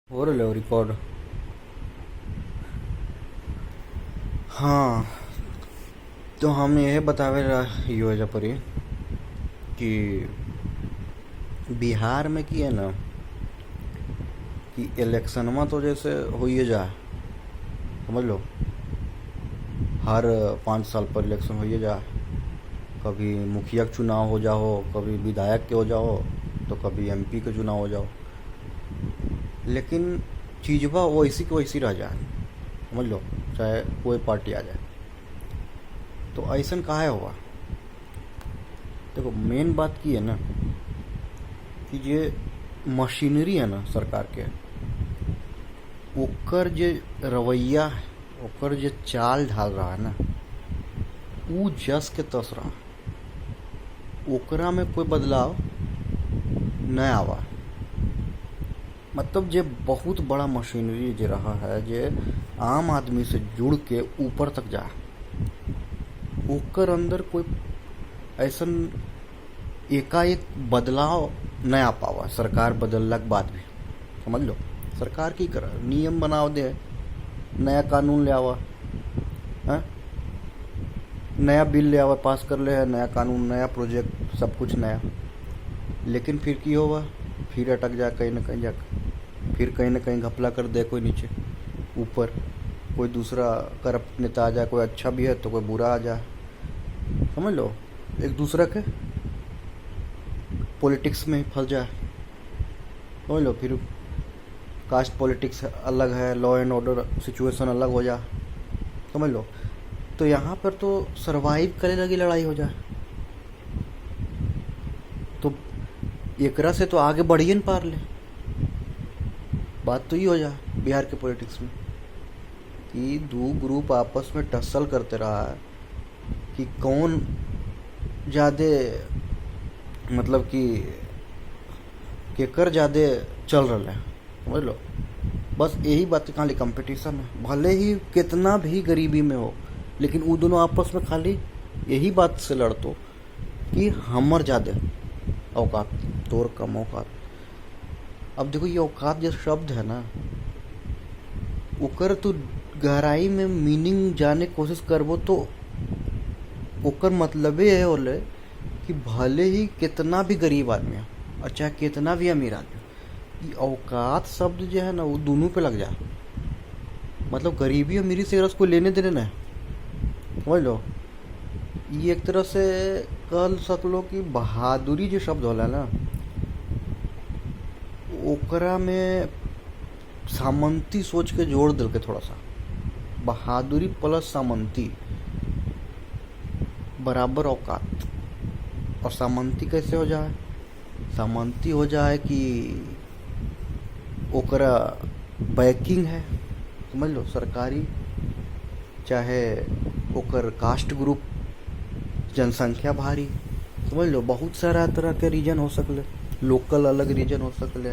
हो रहा है रिकॉर्ड। हाँ, तो हम यह बतावे योजना परी कि बिहार में की है ना कि इलेक्शनमा तो जैसे हो ही जा, समझ लो। हर 5 साल पर इलेक्शन हो ही जा। कभी मुखिया का चुनाव हो जाओ, कभी विधायक के हो जाओ, तो कभी एमपी के चुनाव हो जाओ। लेकिन चीज़वा वैसी की वैसी रह जाए, समझ लो, चाहे कोई पार्टी आ जाए। तो ऐसा काहे हुआ? देखो, मेन बात की है ना कि ये मशीनरी है ना सरकार के, ओकर जे रवैया है, ओकर जे चाल ढाल रहा है ना, ऊ जस के तस रहा। ओकरा में कोई बदलाव न आवा। मतलब जे बहुत बड़ा मशीनरी जे रहा है, जे आम आदमी से जुड़ के ऊपर तक जा, ओकर अंदर कोई ऐसा एकाएक बदलाव न आ पावा सरकार बदलला के बाद भी। समझ लो, सरकार की कर नियम बनाव दे, नया कानून ले आवा, हाँ? नया बिल ले आवा, पास कर ले है, नया कानून, नया प्रोजेक्ट, सब कुछ नया। लेकिन फिर की होगा, फिर अटक जा कहीं ना कहीं जाकर, फिर कहीं ना कहीं घपला कर दे कोई नीचे ऊपर, कोई दूसरा करप्ट नेता आ जाए, कोई अच्छा भी है तो कोई बुरा आ जाए। समझ लो, एक दूसरा के पॉलिटिक्स में ही फंस जाए। समझ लो, फिर कास्ट पॉलिटिक्स अलग है, लॉ एंड ऑर्डर सिचुएशन अलग हो जाए। समझ लो, तो यहाँ पर तो सरवाइव करे लगी लड़ाई हो जाए। तो एकरा से तो आगे बढ़िए न पार ले। बात तो ये हो जाए बिहार के पॉलिटिक्स में कि दो ग्रुप आपस में टसल करते रहा है कि कौन ज़्यादा, मतलब कि केकर ज़्यादा चल रहा है। समझ लो, बस यही बात है, खाली कंपटीशन है। भले ही कितना भी गरीबी में हो, लेकिन वो दोनों आपस में खाली यही बात से लड़तो कि हमर ज़्यादा औकात, तोर कम औकात। अब देखो, ये औकात जो शब्द है ना, ओकर तो गहराई में मीनिंग जाने की कोशिश करबो तो ओकर मतलब ये होले कि भले ही कितना भी गरीब आदमी है और चाहे कितना भी अमीर आदमी हो, ये औकात शब्द जो है ना वो दोनों पे लग जाए। मतलब गरीबी अमीरी से रस को लेने देने ना है। समझ लो, ये एक तरह से कह सकलो कि बहादुरी जो शब्द होला ना, ओकरा में सामंती सोच के जोड़ दिल के थोड़ा सा। बहादुरी प्लस सामंती बराबर औकात। और सामंती कैसे हो जाए? सामंती हो जाए कि ओकरा बैकिंग है, समझ लो, सरकारी, चाहे ओकर कास्ट ग्रुप, जनसंख्या भारी। समझ लो, बहुत सारा तरह के रीजन हो सकले। लोकल अलग रीजन हो सकले,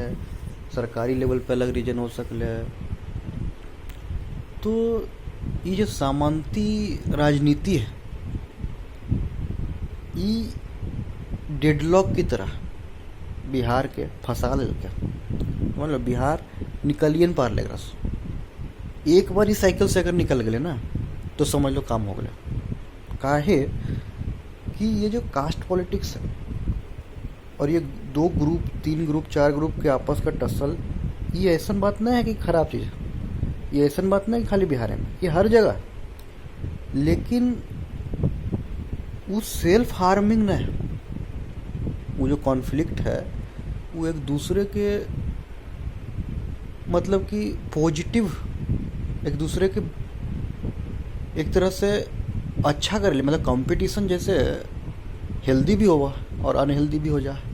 सरकारी लेवल पे अलग रीजन हो सकले। तो ये जो सामंती राजनीति है, ये डेडलॉक की तरह बिहार के फंसा ले के। मतलब बिहार निकलिए न पार लेगा। एक बार ही साइकिल से अगर निकल गए ना, तो समझ लो काम हो गया। काहे कि ये जो कास्ट पॉलिटिक्स है और ये दो ग्रुप, तीन ग्रुप, चार ग्रुप के आपस का टसल, ये ऐसा बात नहीं है कि खराब चीज़ है। ये ऐसा बात नहीं है कि खाली बिहार में, ये हर जगह। लेकिन वो सेल्फ हार्मिंग नहीं है। वो जो कॉन्फ्लिक्ट है वो एक दूसरे के, मतलब कि पॉजिटिव, एक दूसरे के एक तरह से अच्छा कर ले। मतलब कंपटीशन जैसे हेल्दी भी होगा और अनहेल्दी भी हो जाए।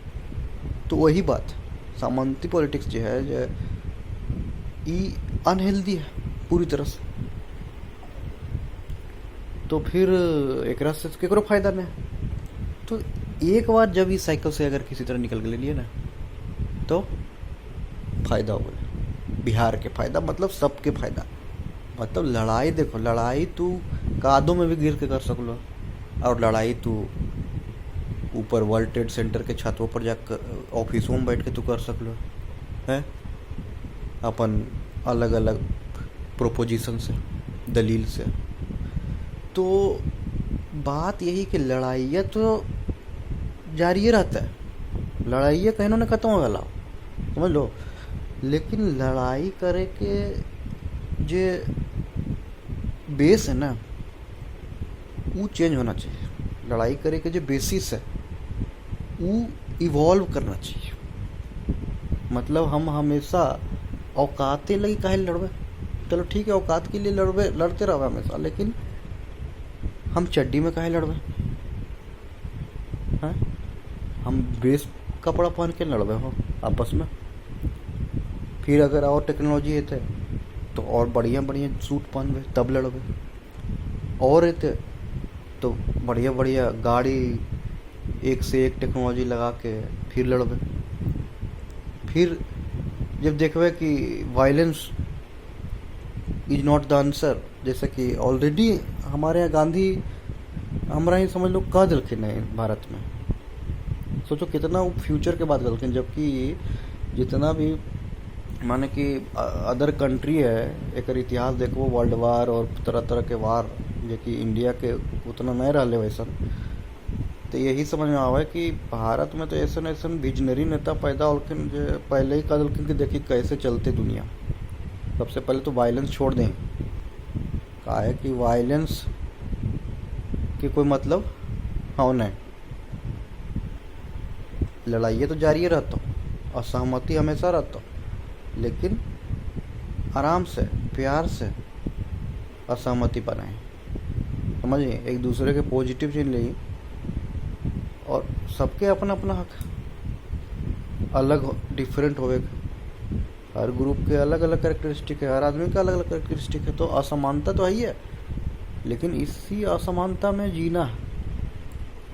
तो वही बात, सामंती पॉलिटिक्स जो है, जो ये अनहेल्दी है पूरी तरह से। तो फिर एकरा से केकरो फायदा नहीं। तो एक बार जब इस साइकिल से अगर किसी तरह निकल के लिए ना, तो फायदा हो गया। बिहार के फायदा मतलब सबके फायदा। मतलब लड़ाई देखो, लड़ाई तू कादों में भी गिर के कर सकलो, और लड़ाई तू ऊपर वर्ल्ड ट्रेड सेंटर के छतों पर जाकर ऑफिसों में बैठ के तू कर सकलो है। अपन अलग अलग प्रोपोजिशन से, दलील से। तो बात यही कि लड़ाइयाँ तो जारी ही रहता है, लड़ाइयाँ कहीं ना खत्म हो गया, समझ लो। लेकिन लड़ाई करे के जे बेस है ना, वो चेंज होना चाहिए। लड़ाई करे के जो बेसिस है वो इवॉल्व करना चाहिए। मतलब हम हमेशा औकाते लगी काहे लड़बे, चलो ठीक है औकात के लिए लड़ते रहो हमेशा, लेकिन हम चड्डी में काहे लड़बे हैं? हम बेस कपड़ा पहन के लड़बे हो आपस में। फिर अगर और टेक्नोलॉजी है तो और बढ़िया बढ़िया सूट पहनबे तब लड़बे, और रहते तो बढ़िया बढ़िया गाड़ी एक से एक टेक्नोलॉजी लगा के फिर लड़बे। फिर जब देखबे कि violence is not the answer, जैसे कि ऑलरेडी हमारे यहाँ गांधी हमारा ही समझ लो कह दिलखिन है भारत में। सोचो कितना वो फ्यूचर के बात करते, जबकि जितना भी माने कि अदर कंट्री है एक इतिहास देखो, वर्ल्ड वार और तरह तरह के वार जो कि इंडिया के उतना नहीं रहे वैसा। तो यही समझ में आवे कि भारत में तो ऐसा ऐसा विजनरी नेता पैदा होलखिन जो पहले ही कह दिलखिन कि देखिए कैसे चलते दुनिया। सबसे पहले तो वायलेंस छोड़ दें, का है कि वायलेंस की कोई मतलब हाँ नहीं, लड़ाइयाँ तो जारी रहता, असहमति हमेशा रहता, लेकिन आराम से प्यार से असहमति बनाए, समझिए एक दूसरे के पॉजिटिव चीज ली। और सबके अपना अपना हक अलग डिफरेंट होवे, हर ग्रुप के अलग अलग कैरेक्टरिस्टिक है, हर आदमी का अलग अलग कैरेक्टरिस्टिक है। तो असमानता तो है ही है, लेकिन इसी असमानता में जीना है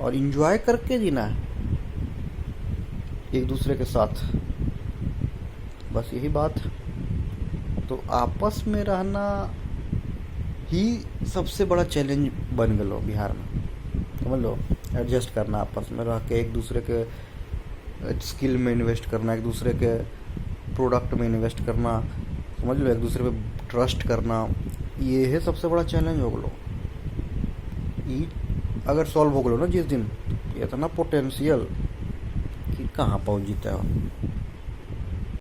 और इंजॉय करके जीना है एक दूसरे के साथ, बस यही बात है। तो आपस में रहना ही सबसे बड़ा चैलेंज बन गया बिहार में, समझ लो। एडजस्ट करना, आपस में रह के एक दूसरे के स्किल में इन्वेस्ट करना, एक दूसरे के प्रोडक्ट में इन्वेस्ट करना, समझ लो, एक दूसरे पे ट्रस्ट करना, ये है सबसे बड़ा चैलेंज हो गलो। ये अगर सॉल्व हो गलो ना जिस दिन, ये इतना पोटेंशियल कि कहाँ पहुँच जीता है।